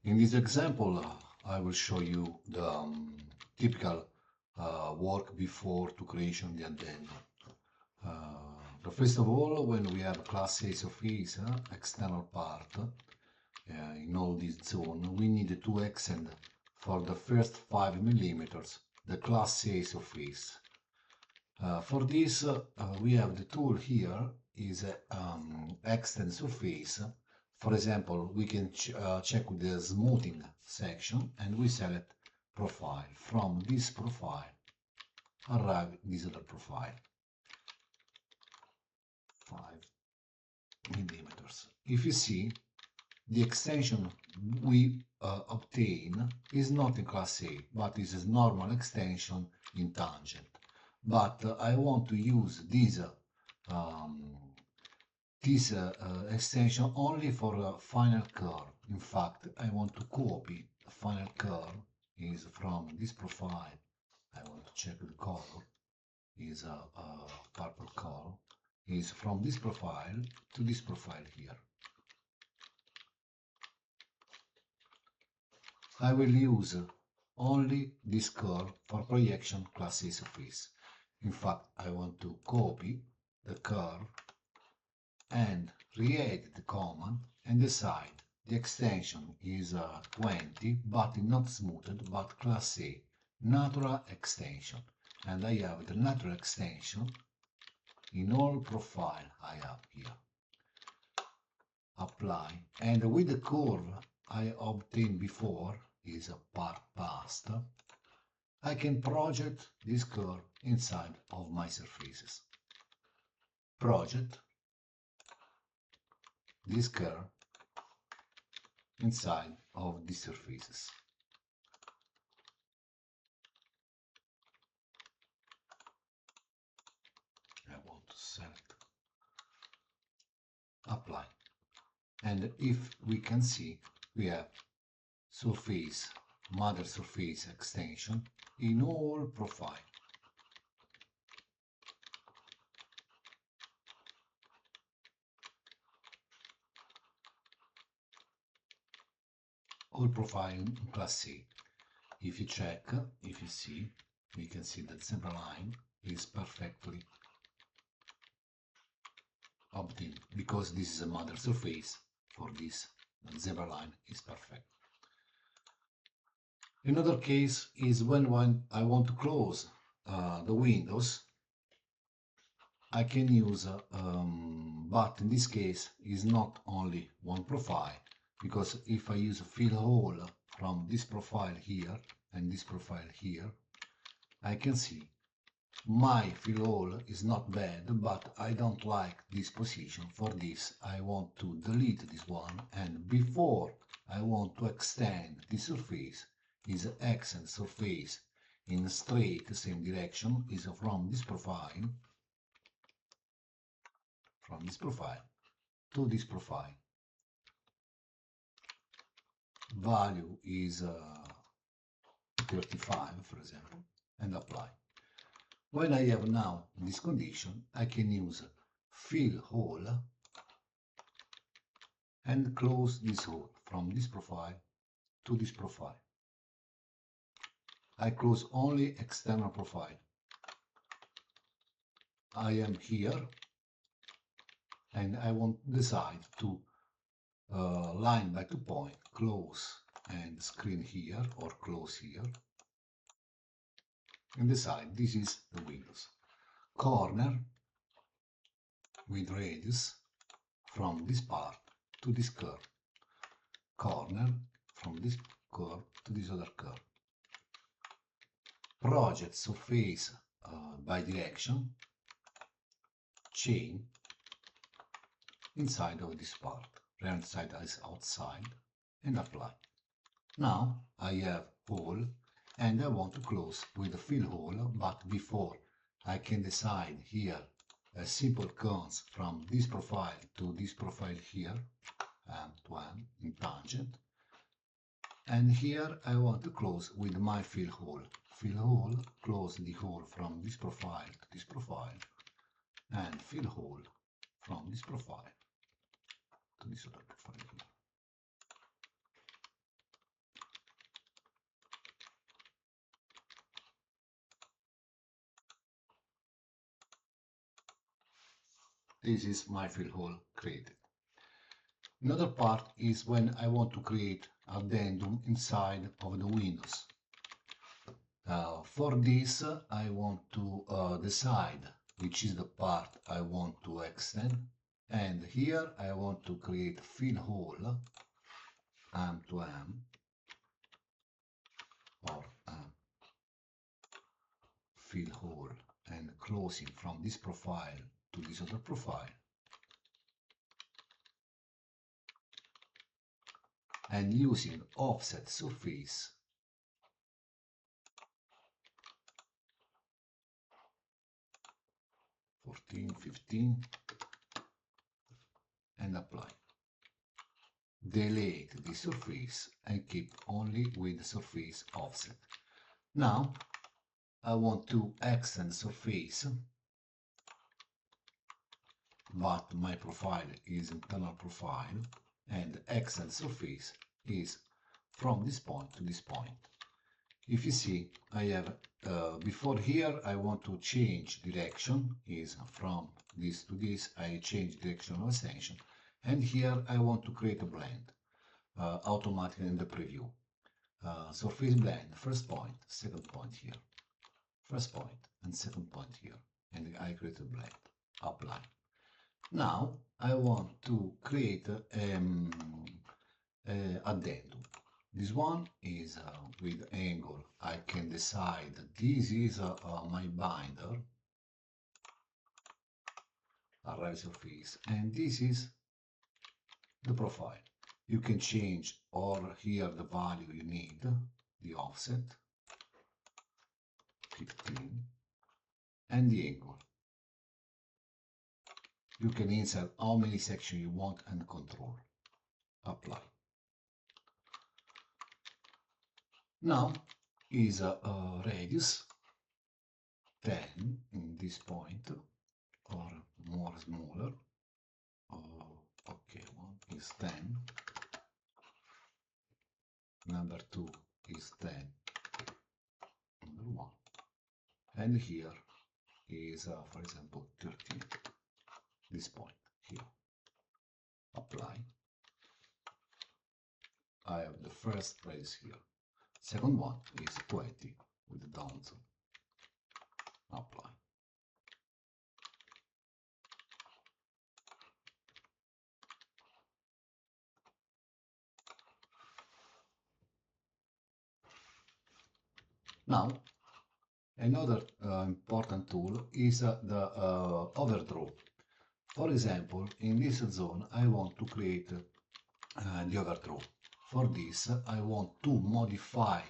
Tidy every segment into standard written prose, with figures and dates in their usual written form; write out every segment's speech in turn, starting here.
In this example, I will show you the typical work before to creation the addendum. First of all, when we have class A surface, external part, in all this zone, we need to extend for the first 5 millimeters the class A surface. For this, we have the tool here is extend surface. For example, we can check with the smoothing section and we select profile. From this profile, arrive this other profile, 5 millimeters. If you see, the extension we obtain is not in class A, but is a normal extension in tangent. But I want to use this extension only for a final curve. In fact, I want to copy the final curve is from this profile. I want to check the color is a purple color is from this profile to this profile here. I will use only this curve for projection class A surface. In fact, I want to copy the curve and re-edit the command and decide the extension is 20, but not smoothed, but class A, natural extension. And I have the natural extension in all profile I have here. Apply. And with the curve I obtained before is a part past, I can project this curve inside of my surfaces. Project this curve inside of the surfaces. I want to select apply. And if we can see, we have surface, mother surface extension in all profile. All profile in class A. If you check, if you see, we can see that zebra line is perfectly obtained because this is a mother surface. For this, the zebra line is perfect. Another case is when I want to close the windows. I can use, but in this case is not only one profile, because if I use a fill hole from this profile here and this profile here, I can see my fill hole is not bad, but I don't like this position. For this, I want to delete this one, and before I want to extend the surface, is extend surface in straight same direction is from this profile to this profile. Value is 35, for example, and apply. When I have now this condition, I can use fill hole and close this hole from this profile to this profile. I close only external profile. I am here and I want to decide to line by 2 point, close and screen here or close here, and decide this is the windows. Corner with radius from this part to this curve. Corner from this curve to this other curve. Project surface by direction, chain inside of this part, right side is outside, and apply. Now I have hole and I want to close with a fill hole, but before I can decide here a simple cones from this profile to this profile here, and one in tangent, and here I want to close with my fill hole. Fill hole, close the hole from this profile to this profile, and fill hole from this profile to this other profile here. This is my fill hole created. Another part is when I want to create addendum inside of the windows. For this, I want to decide which is the part I want to extend, and here I want to create fill hole arm to arm or fill hole and closing from this profile to this other profile, and using offset surface (14, 15) and apply. Delete the surface and keep only with surface offset. Now I want to extend surface, but my profile is internal profile, and extend surface is from this point to this point. If you see, I have before here I want to change direction, is from this to this, I change direction of extension, and here I want to create a blend automatically in the preview. Surface blend, first point, second point here, first point and second point here, and I create a blend, apply. Now I want to create addendum. This one is with angle. I can decide this is my binder, array surface, and this is the profile. You can change or here the value you need, the offset, 15, and the angle. You can insert how many sections you want and control. Apply. Now is a radius 10 in this point, or more smaller. Okay, one is 10. Number 2 is 10. Number 1. And here is, for example, 13. This point here. Apply. I have the first radius here. Second one is 20 with the down zone. Apply. Now, another important tool is the overdraw. For example, in this zone, I want to create the overdraw. For this, I want to modify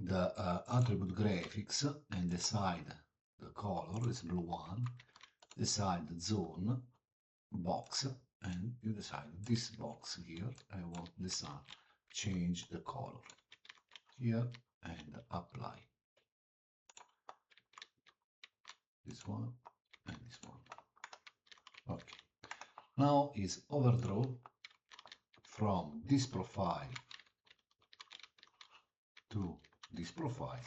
the attribute graphics and decide the color is blue one, decide the zone box, and you decide this box here. I want to decide change the color here and apply. This one and this one. Okay. Now is overdraw from this profile to this profile.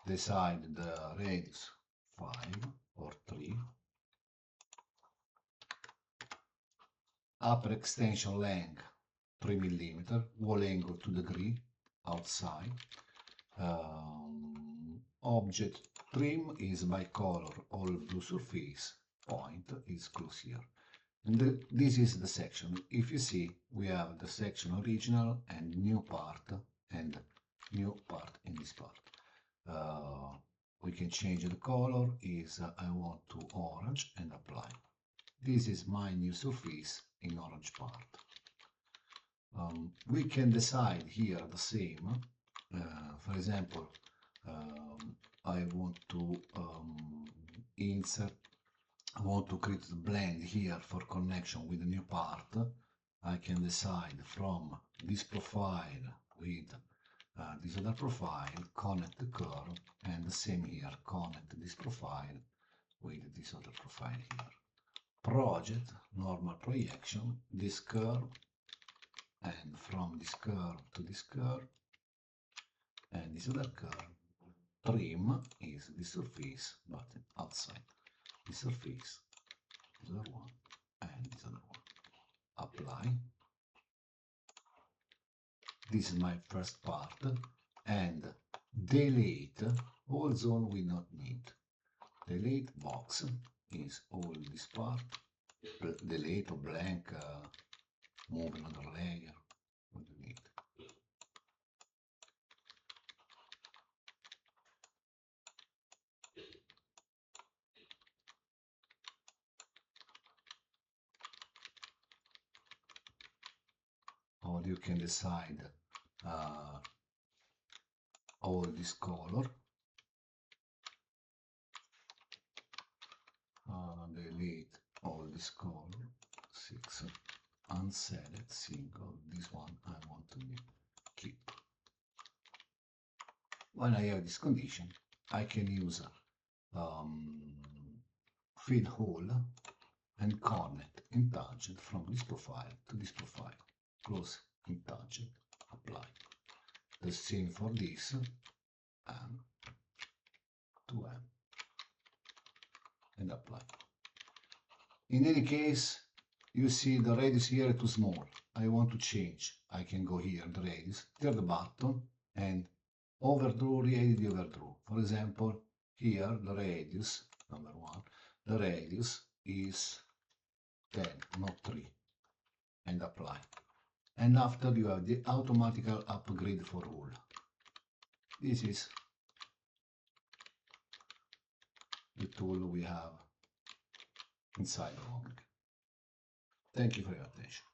Decide the radius 5 or 3. Upper extension length 3 mm, wall angle 2 degrees outside. Object trim is by color, all blue surface, point is close here. And this is the section. If you see, we have the section original and new part in this part. We can change the color, is I want to orange and apply. This is my new surface in orange part. We can decide here the same. For example, I want to I want to create the blend here for connection with the new part. I can decide from this profile with this other profile, connect the curve, and the same here, connect this profile with this other profile here. Project, normal projection, this curve, and from this curve to this curve, and this other curve. Trim is the surface, but outside the surface. this other one, and this other one. Apply. This is my first part, and delete all zone we not need. Delete box is all this part. Delete or blank, move another layer. What do you need? Or you can decide all this color. Delete all this color. 6. Unselect single. This one I want to keep. When I have this condition, I can use fill hole and connect in tangent from this profile to this profile. Close in tangent, apply. The same for this, M to M, and apply. In any case, you see the radius here is too small. I want to change. I can go here, the radius, third button, and overdraw, re-edit the overdraw. For example, here the radius, number 1, the radius is 10, not 3, and apply. And after you have the automatical upgrade for all. This is the tool we have inside of OmniCAD. Thank you for your attention.